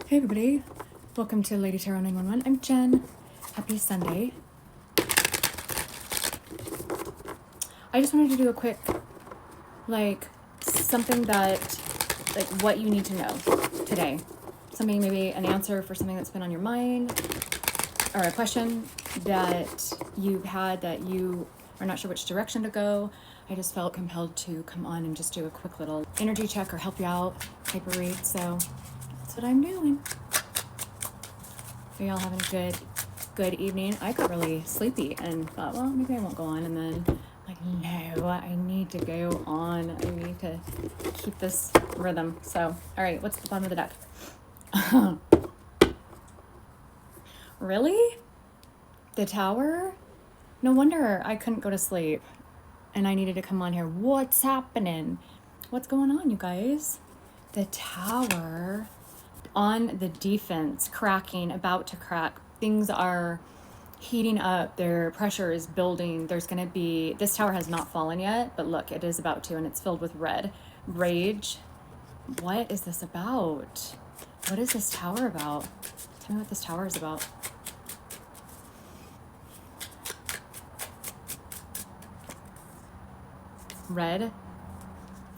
Hey everybody, welcome to Lady Tarot 911. I'm Jen. Happy Sunday. I just wanted to do a quick, something that, what you need to know today. Something, maybe an answer for something that's been on your mind, or a question that you've had that you are not sure which direction to go. I just felt compelled to come on and just do a quick little energy check or help you out type of read. So that's what I'm doing. Are y'all having a good evening? I got really sleepy and thought, well, maybe I won't go on. And then, no, I need to go on. I need to keep this rhythm. So, all right, what's at the bottom of the deck? Really? The Tower? No wonder I couldn't go to sleep and I needed to come on here. What's happening? What's going on, you guys? The Tower on the defense, cracking, about to crack. Things are heating up. Their pressure is building. There's going to be, this tower has not fallen yet, but look, it is about to, and it's filled with red. Rage. What is this about? What is this tower about? Tell me what this tower is about. Red.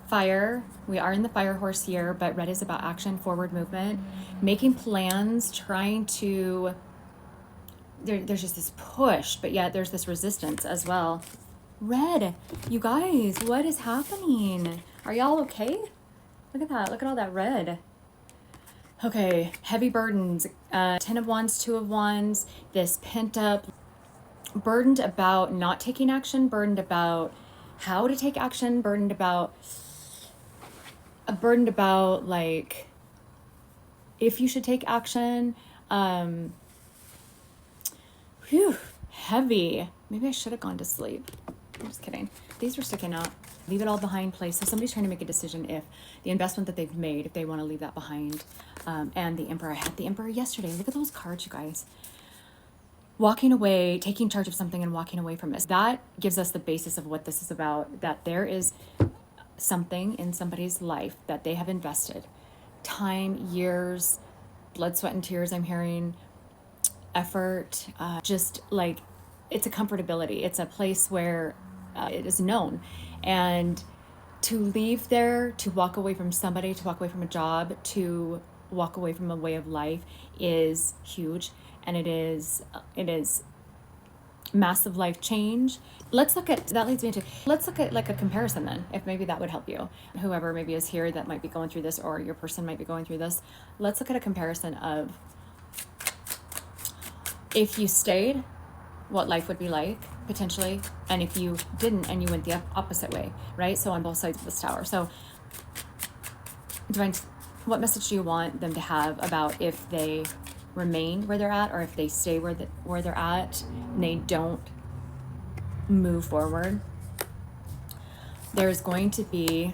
Fire. We are in the fire horse here, but red is about action, forward movement, making plans, trying to, there's just this push, but yet there's this resistance as well. Red, you guys, what is happening? Are y'all okay? Look at that. Look at all that red. Okay, heavy burdens. 10 of Wands, 2 of Wands, this pent up, burdened about not taking action, burdened about how to take action, burdened about like if you should take action. Heavy. Maybe I should have gone to sleep. I'm just kidding. These were sticking out. Leave it all behind place. So somebody's trying to make a decision if the investment that they've made, if they want to leave that behind. And the Emperor. I had the Emperor yesterday. Look at those cards, you guys. Walking away, taking charge of something and walking away from it. That gives us the basis of what this is about, that there is something in somebody's life that they have invested time, years, blood, sweat, and tears. I'm hearing effort, just like it's a comfortability. It's a place where it is known. And to leave there, to walk away from somebody, to walk away from a job, to walk away from a way of life is huge. And it is massive life change. Let's look at, that leads me to, let's look at like a comparison then, if maybe that would help you. Whoever maybe is here that might be going through this, or your person might be going through this. Let's look at a comparison of if you stayed, what life would be like, potentially, and if you didn't and you went the opposite way, right? So on both sides of this tower. So Divine, what message do you want them to have about if they remain where they're at, or if they stay where they're at and they don't move forward? There's going to be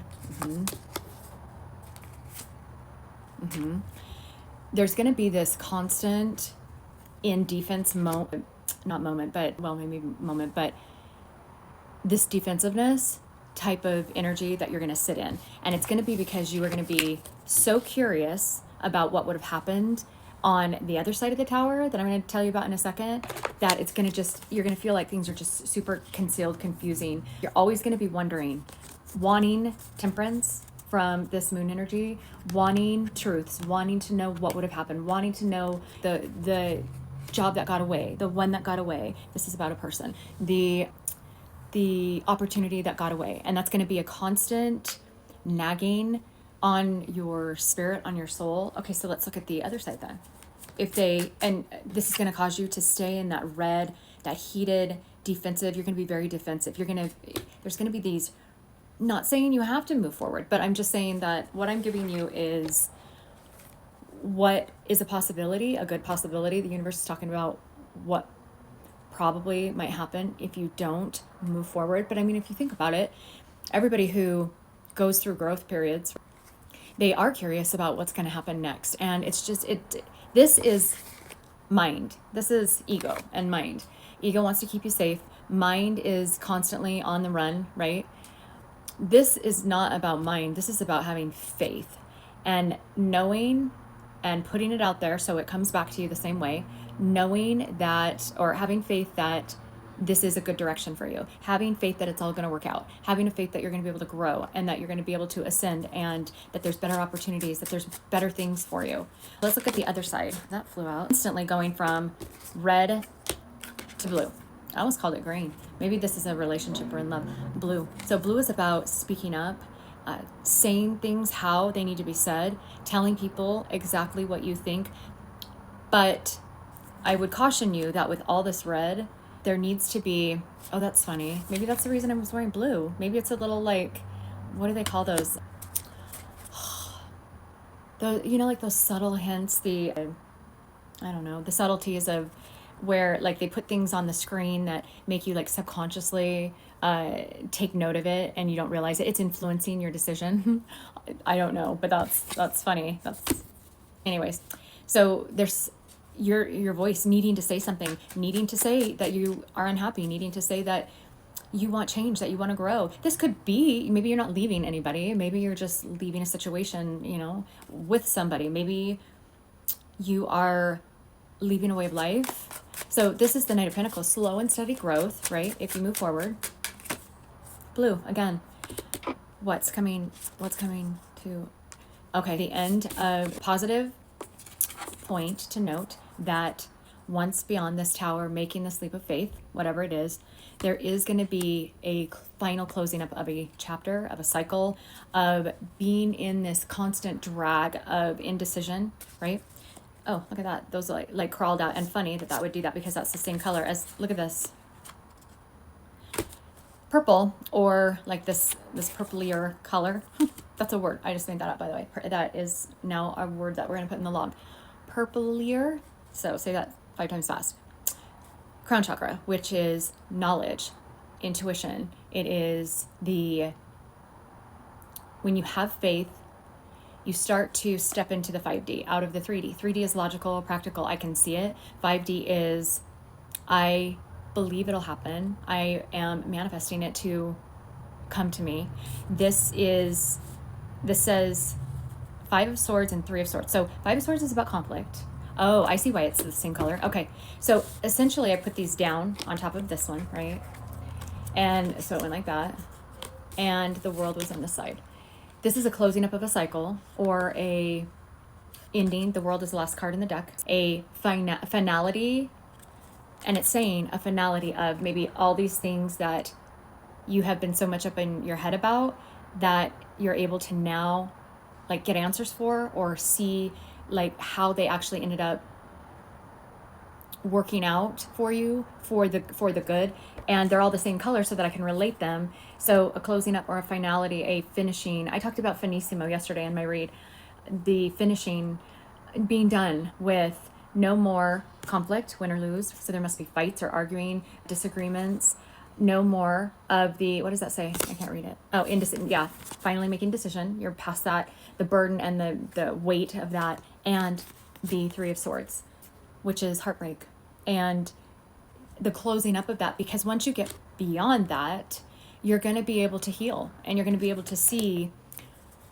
there's going to be this constant in defense moment, but this defensiveness type of energy that you're going to sit in. And it's going to be because you are going to be so curious about what would have happened on the other side of the tower that I'm going to tell you about in a second, that it's going to you're going to feel like things are just super concealed, confusing. You're always going to be wondering, wanting temperance from this moon energy, wanting truths, wanting to know what would have happened, wanting to know the job that got away, the one that got away. This is about a person. The opportunity that got away. And that's going to be a constant nagging on your spirit, on your soul. Okay, so let's look at the other side then. And this is going to cause you to stay in that red, that heated, defensive. You're going to be very defensive. There's going to be these, not saying you have to move forward, but I'm just saying that what I'm giving you is what is a possibility, a good possibility. The universe is talking about what probably might happen if you don't move forward. But I mean, if you think about it, everybody who goes through growth periods, they are curious about what's going to happen next. And it's just, this is mind. This is ego and mind. Ego wants to keep you safe. Mind is constantly on the run, right? This is not about mind. This is about having faith and knowing and putting it out there so it comes back to you the same way, knowing that, or having faith that this is a good direction for you, having faith that it's all going to work out, having a faith that you're going to be able to grow and that you're going to be able to ascend and that there's better opportunities, that there's better things for you. Let's look at the other side. That flew out. Instantly going from red to blue. I almost called it green. Maybe this is a relationship or in love. Blue. So blue is about speaking up, saying things how they need to be said, telling people exactly what you think. But I would caution you that with all this red, there needs to be, oh, that's funny. Maybe that's the reason I was wearing blue. Maybe it's a little like, what do they call those? Like those subtle hints, I don't know, the subtleties of where like they put things on the screen that make you like subconsciously take note of it and you don't realize it. It's influencing your decision. I don't know, but that's funny. Anyways. So there's your voice needing to say something, needing to say that you are unhappy, needing to say that you want change, that you want to grow. This could be, maybe you're not leaving anybody. Maybe you're just leaving a situation, with somebody. Maybe you are leaving a way of life. So this is the Knight of Pentacles, slow and steady growth, right? If you move forward. Blue, again, what's coming to, okay, the end of positive point to note that once beyond this tower, making this leap of faith, whatever it is, there is going to be a final closing up of a chapter, of a cycle, of being in this constant drag of indecision, right? Oh, look at that. Those like crawled out, and funny that would do that because that's the same color as, look at this. Purple, or like this purplier color. That's a word. I just made that up, by the way. That is now a word that we're going to put in the log. Purplier. So say that 5 times fast. Crown chakra, which is knowledge, intuition. It is when you have faith, you start to step into the 5D out of the 3D. 3D is logical, practical. I can see it. 5D is, I believe it'll happen. I am manifesting it to come to me. This says 5 of Swords and 3 of Swords. So 5 of Swords is about conflict. Oh, I see why it's the same color. Okay. So essentially I put these down on top of this one, right? And so it went like that. And the World was on this side. This is a closing up of a cycle or a ending. The World is the last card in the deck. A finality. And it's saying a finality of maybe all these things that you have been so much up in your head about that you're able to now like get answers for, or see like how they actually ended up working out for you for the good, and they're all the same color so that I can relate them. So a closing up or a finality, a finishing. I talked about finissimo yesterday in my read. The finishing, being done with no more conflict, win or lose. So there must be fights or arguing, disagreements. No more of the, what does that say? I can't read it. Oh, indecision. Yeah, finally making decision. You're past that, the burden and the weight of that, and the 3 of Swords, which is heartbreak. And the closing up of that, because once you get beyond that, you're going to be able to heal, and you're going to be able to see,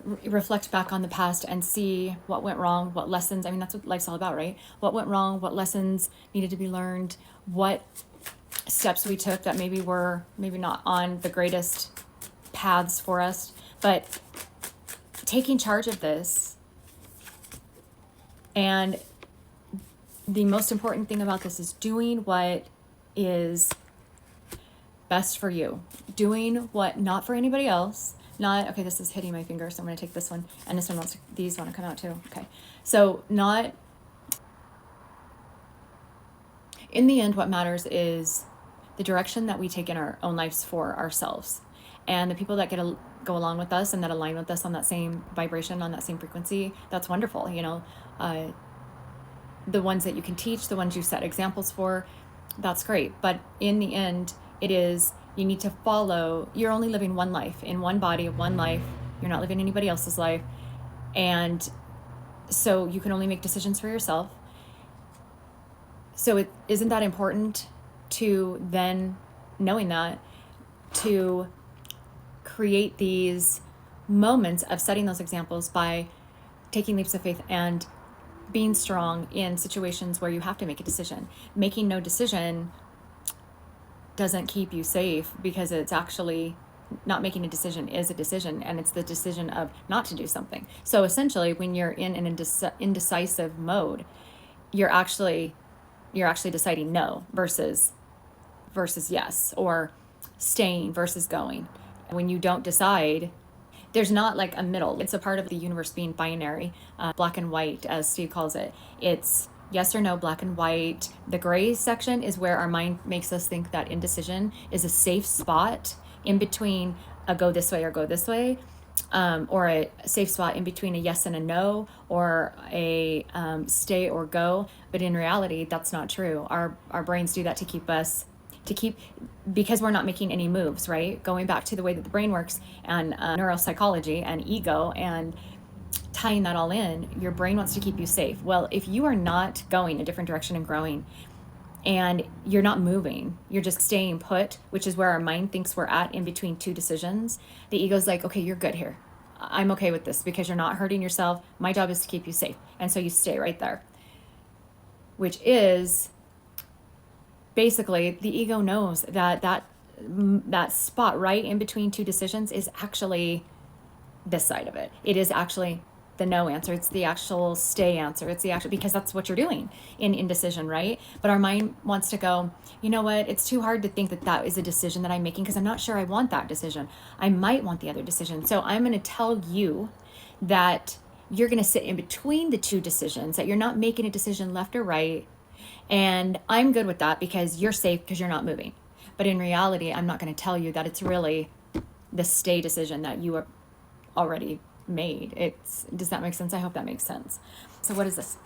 reflect back on the past and see what went wrong, what lessons, I mean, that's what life's all about, right? What went wrong, what lessons needed to be learned, what steps we took that maybe were not on the greatest paths for us, but taking charge of this. And the most important thing about this is doing what is best for you, doing what, not for anybody else, not, okay, this is hitting my finger, so I'm going to take this one, and this one these want to come out too. Okay. So not, in the end, what matters is the direction that we take in our own lives for ourselves, and the people that go along with us and that align with us on that same vibration, on that same frequency. That's wonderful. The ones that you can teach, the ones you set examples for, that's great. But in the end, it is, you need to follow, you're only living one life in one body, one life. You're not living anybody else's life. And so you can only make decisions for yourself. So isn't that important to then, knowing that, to create these moments of setting those examples by taking leaps of faith and being strong in situations where you have to make a decision. Making no decision doesn't keep you safe, because it's actually not making a decision is a decision, and it's the decision of not to do something. So essentially, when you're in an indecisive mode, you're actually deciding no versus yes, or staying versus going. When you don't decide, there's not like a middle. It's a part of the universe being binary, black and white, as Steve calls it. It's yes or no, black and white. The gray section is where our mind makes us think that indecision is a safe spot in between a go this way or go this way, or a safe spot in between a yes and a no, or a stay or go. But in reality, that's not true. Our brains do that to keep because we're not making any moves, right? Going back to the way that the brain works, and neuropsychology and ego, and tying that all in, your brain wants to keep you safe. Well, if you are not going a different direction and growing, and you're not moving, you're just staying put, which is where our mind thinks we're at, in between two decisions. The ego's like, okay, you're good here. I'm okay with this because you're not hurting yourself. My job is to keep you safe. And so you stay right there, which is basically, the ego knows that spot right in between two decisions is actually this side of it. It is actually the no answer. It's the actual stay answer. It's the actual, because that's what you're doing in indecision, right? But our mind wants to go, you know what? It's too hard to think that is a decision that I'm making, because I'm not sure I want that decision. I might want the other decision. So I'm going to tell you that you're going to sit in between the two decisions, that you're not making a decision left or right. And I'm good with that because you're safe, because you're not moving. But in reality, I'm not going to tell you that it's really the stay decision that you are already made. Does that make sense? I hope that makes sense. So what is this?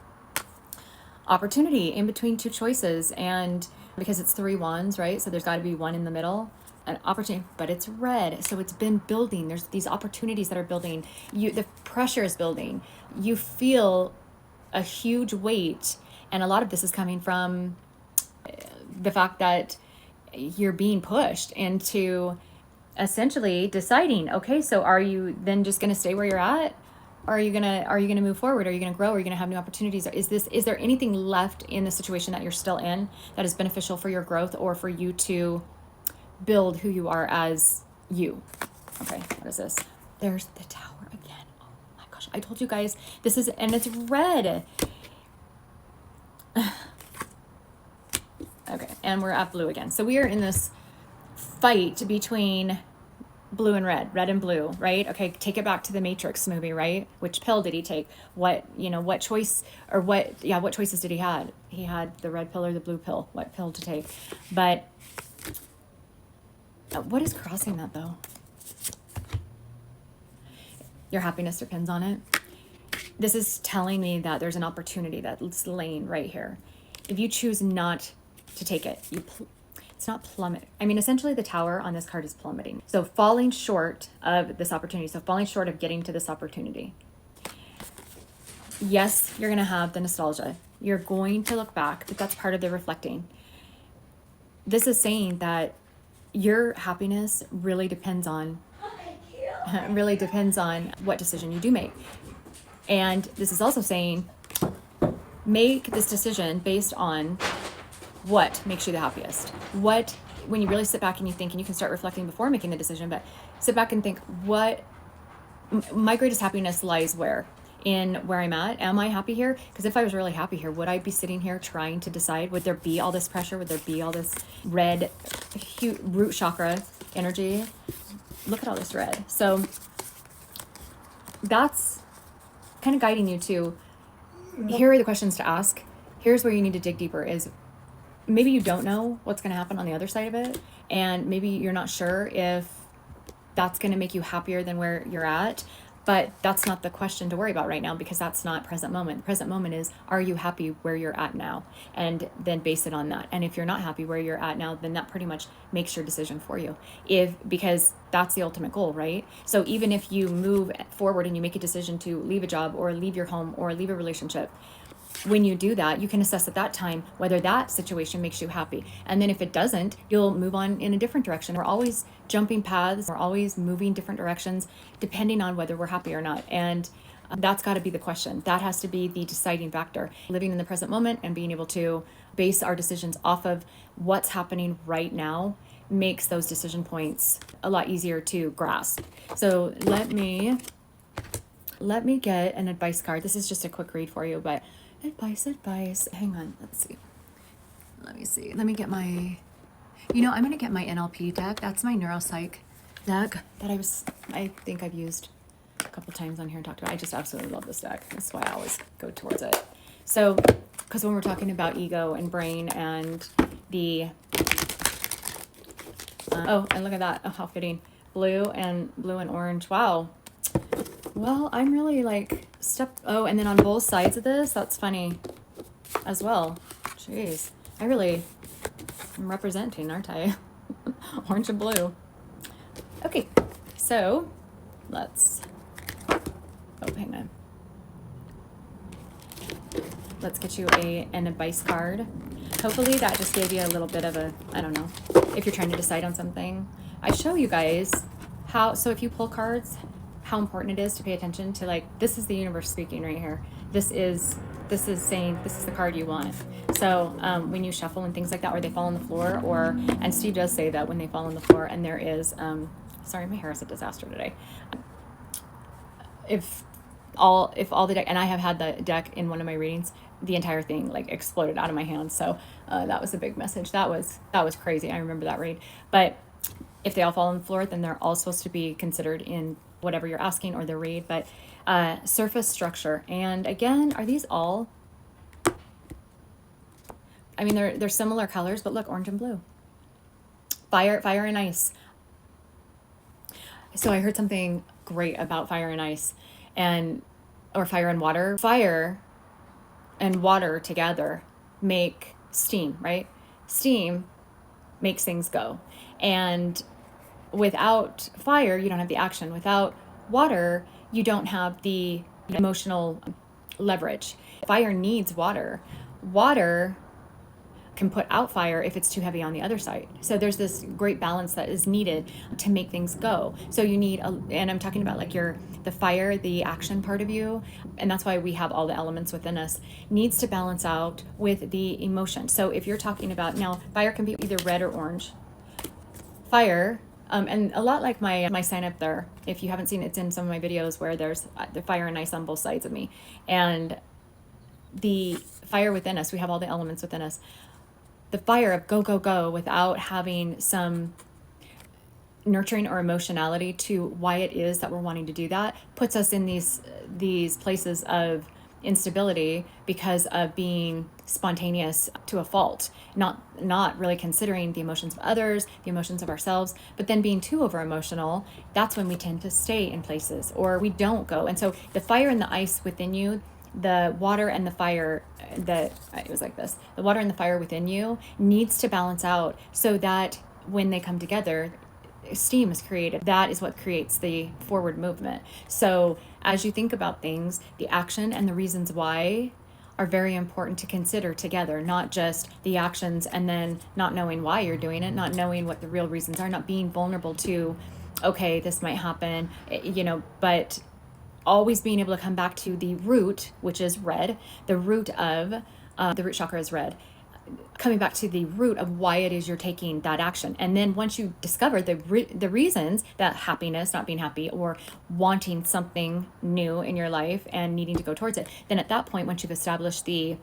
Opportunity in between two choices. And because it's 3 wands, right? So there's got to be one in the middle. An opportunity, but it's red. So it's been building. There's these opportunities that are building. The pressure is building. You feel a huge weight. And a lot of this is coming from the fact that you're being pushed into essentially deciding, okay, so are you then just going to stay where you're at? Or are you going to move forward? Are you going to grow? Are you going to have new opportunities? Is there anything left in the situation that you're still in that is beneficial for your growth, or for you to build who you are as you? Okay, what is this? There's the Tower again. Oh my gosh, I told you guys this is, and it's red. Okay, and we're at blue again. So we are in this fight between blue and red and blue, right? Okay, take it back to the Matrix movie, right? Which pill did he take? What choices did he had? He had the red pill or the blue pill, what pill to take. But what is crossing that though? Your happiness depends on it. This is telling me that there's an opportunity that's laying right here. If you choose not to take it, it's not plummet. I mean, essentially the Tower on this card is plummeting. So falling short of this opportunity. So falling short of getting to this opportunity. Yes, you're going to have the nostalgia. You're going to look back, but that's part of the reflecting. This is saying that your happiness really depends on what decision you do make. And this is also saying, make this decision based on what makes you the happiest. When you really sit back and you think, and you can start reflecting before making the decision, but sit back and think, my greatest happiness lies where? In where I'm at. Am I happy here? Because if I was really happy here, would I be sitting here trying to decide? Would there be all this pressure? Would there be all this red root chakra energy? Look at all this red. So that's kind of guiding you to, here are the questions to ask. Here's where you need to dig deeper, is maybe you don't know what's going to happen on the other side of it. And maybe you're not sure if that's going to make you happier than where you're at. But that's not the question to worry about right now, because that's not present moment. The present moment is, are you happy where you're at now? And then base it on that. And if you're not happy where you're at now, then that pretty much makes your decision for you. Because that's the ultimate goal, right? So even if you move forward and you make a decision to leave a job or leave your home or leave a relationship, when you do that, you can assess at that time whether that situation makes you happy. And then if it doesn't, you'll move on in a different direction. We're always jumping paths. We're always moving different directions depending on whether we're happy or not. And That's got to be the question. That has to be the deciding factor. Living in the present moment and being able to base our decisions off of what's happening right now makes those decision points a lot easier to grasp. So let me get an advice card. This is just a quick read for you, but advice. Hang on, let's see. Let me see. Let me get my, I'm going to get my NLP deck. That's my neuropsych deck that I think I've used a couple times on here and talked about. I just absolutely love this deck. That's why I always go towards it. So, because when we're talking about ego and brain and the, and look at that. Oh, how fitting. Blue and orange. Wow. Well, I'm really like and then on both sides of this, that's funny as well. Jeez. I'm representing, aren't I? Orange and blue. Okay, so hang on. Let's get you an advice card. Hopefully that just gave you a little bit of I don't know, if you're trying to decide on something. I show you guys so if you pull cards, how important it is to pay attention to, like, this is the universe speaking right here. This is saying this is the card you want. So when you shuffle and things like that, or they fall on the floor, and Steve does say that when they fall on the floor, and there is, sorry, my hair is a disaster today. If all the deck, and I have had the deck in one of my readings, the entire thing like exploded out of my hands. So that was a big message. That was crazy. I remember that read. But if they all fall on the floor, then they're all supposed to be considered in whatever you're asking or the read. But surface structure, and again, are these all, I mean, they're similar colors, but look, orange and blue. Fire and ice. So I heard something great about fire and ice, or fire and water. Fire and water together make steam, right? Steam makes things go. And without fire, you don't have the action. Without water, you don't have the emotional leverage. Fire needs water. Water can put out fire if it's too heavy on the other side. So there's this great balance that is needed to make things go. So you need, and I'm talking about like the fire, the action part of you, and that's why we have all the elements within us, needs to balance out with the emotion. So if you're talking about, now fire can be either red or orange. Fire, and a lot like my sign up there, if you haven't seen it, it's in some of my videos where there's the fire and ice on both sides of me. And the fire within us, we have all the elements within us. The fire of go, go, go without having some nurturing or emotionality to why it is that we're wanting to do that puts us in these places of instability because of being spontaneous to a fault, not really considering the emotions of others, the emotions of ourselves, but then being too over emotional. That's when we tend to stay in places or we don't go. And so the fire and the ice within you, the water and the fire, it was like this, the water and the fire within you needs to balance out so that when they come together, steam is created. That is what creates the forward movement. So as you think about things, the action and the reasons why are very important to consider together, not just the actions and then not knowing why you're doing it, not knowing what the real reasons are, not being vulnerable to, okay, this might happen, but always being able to come back to the root, which is red. The root of the root chakra is red. Coming back to the root of why it is you're taking that action. And then once you discover the reasons, that happiness, not being happy, or wanting something new in your life and needing to go towards it, then at that point, once you've established the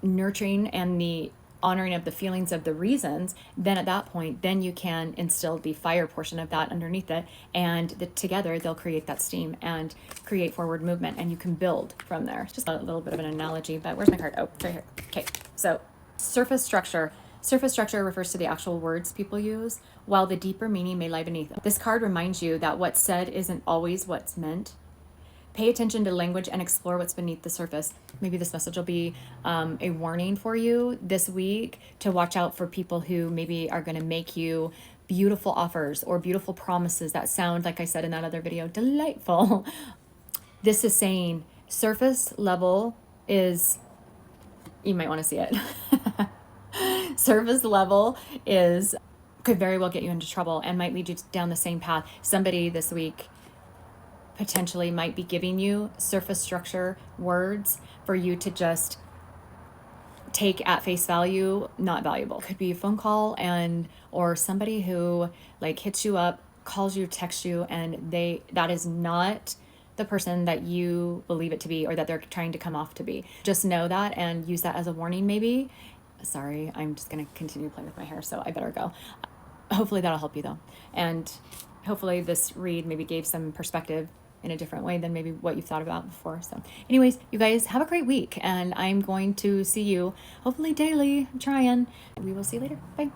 nurturing and the honoring of the feelings of the reasons, then at that point, then you can instill the fire portion of that underneath it, and together they'll create that steam and create forward movement, and you can build from there. It's just a little bit of an analogy, but where's my card? Oh, it's right here. Okay, so surface structure. Surface structure refers to the actual words people use, while the deeper meaning may lie beneath. This card reminds you that what's said isn't always what's meant. Pay attention to language and explore what's beneath the surface. Maybe this message will be a warning for you this week to watch out for people who maybe are going to make you beautiful offers or beautiful promises that sound, like I said in that other video, delightful. This is saying surface level is, you might want to see it. Surface level could very well get you into trouble and might lead you down the same path. Somebody this week potentially might be giving you surface structure words for you to just take at face value, not valuable. Could be a phone call or somebody who like hits you up, calls you, texts you, and that is not the person that you believe it to be or that they're trying to come off to be. Just know that and use that as a warning maybe. Sorry, I'm just going to continue playing with my hair, so I better go. Hopefully that'll help you though. And hopefully this read maybe gave some perspective in a different way than maybe what you've thought about before. So anyways, you guys have a great week, and I'm going to see you hopefully daily. I'm trying. We will see you later. Bye.